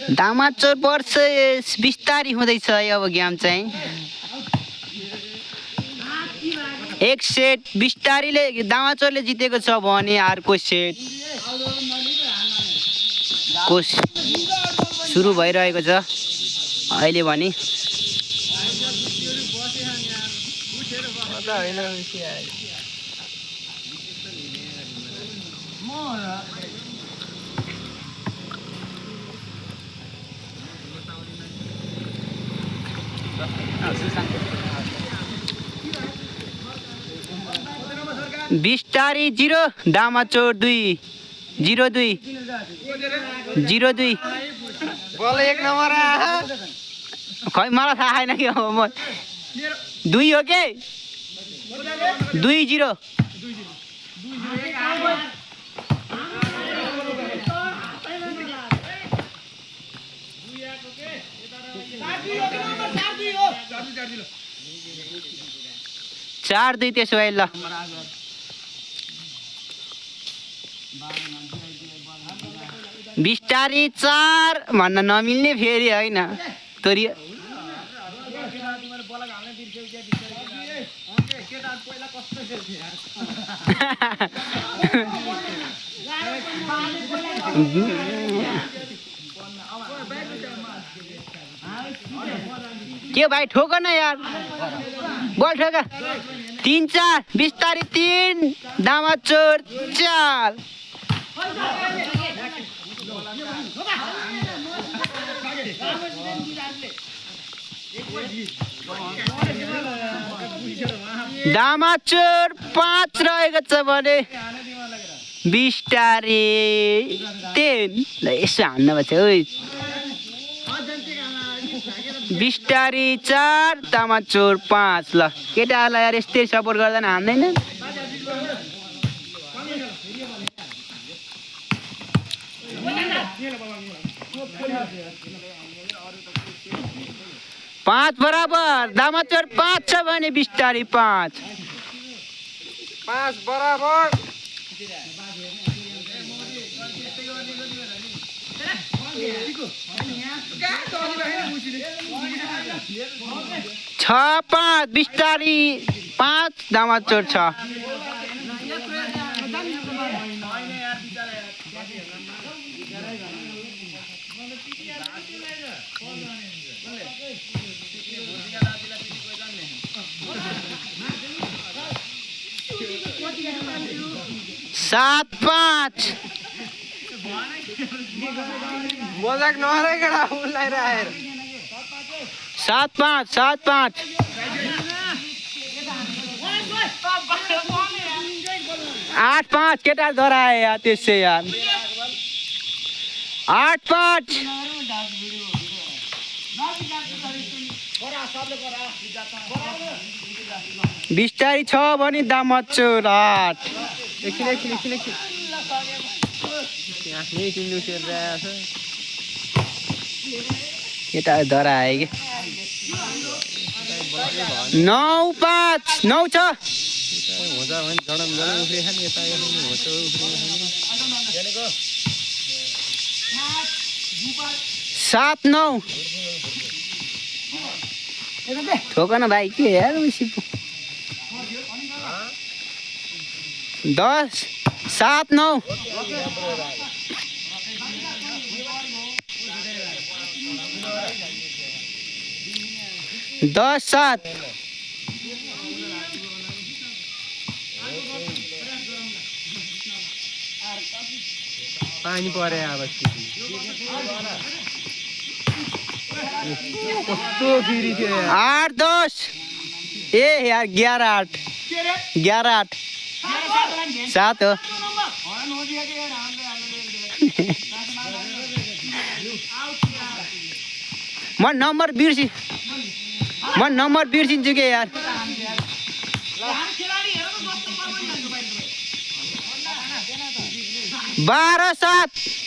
दामाचोर versus बिस्तारी हुँदैछ अब गेम चाहिँ। एक सेट बिस्तारीले दामाचोरले जितेको छ भने अर्को सेट को सुरु भइरहेको छ अहिले भने। बिस्तारी 0 दामाचोर 2 0-2 0-2 बल एक नम्बर खै मलाई थाहा छैन कि अब म 2 हो के 2-0 4-2 त्यसो भए ल। बिस्तारी 4 भन्न नमिल्ने फेरि होइन तोरी के भाइ ठोक न यार बल ठोक 3-4 बिस्तारी 3 दामाचोर 4 दामाचोर 5 रहेको छ भने बिस्तारी 3 ल यसो हान्न पर्छ ओइ बिस्तारी 4 दामाचोर 5 ल केटाहरूलाई यार यस्तै सपोर्ट गर्दैन हान्दैन। 5 बराबर दामाचोर 5 छ भने बिस्तारी 5 बराबर 6-5 बिस्तारी 5 दामाचोर 6 7-5 मजाक नगरे केटा उसलाई राखेर 7-5 7-5 8-5 केटा धराए यार त्यसै यार 8-5 बिस्तारी 6 भने दामाचोर 8 एकछिन केटा धराए कि 9-5 9 छ 7-9 ठोक न भाइ के यार 10-7-9 10-7 पानी परे अब कस्तो फेरि थियो 8-10 ए यार 11-8 11-8 7 हो म नम्बर बिर्सिन्छु के यार 12-7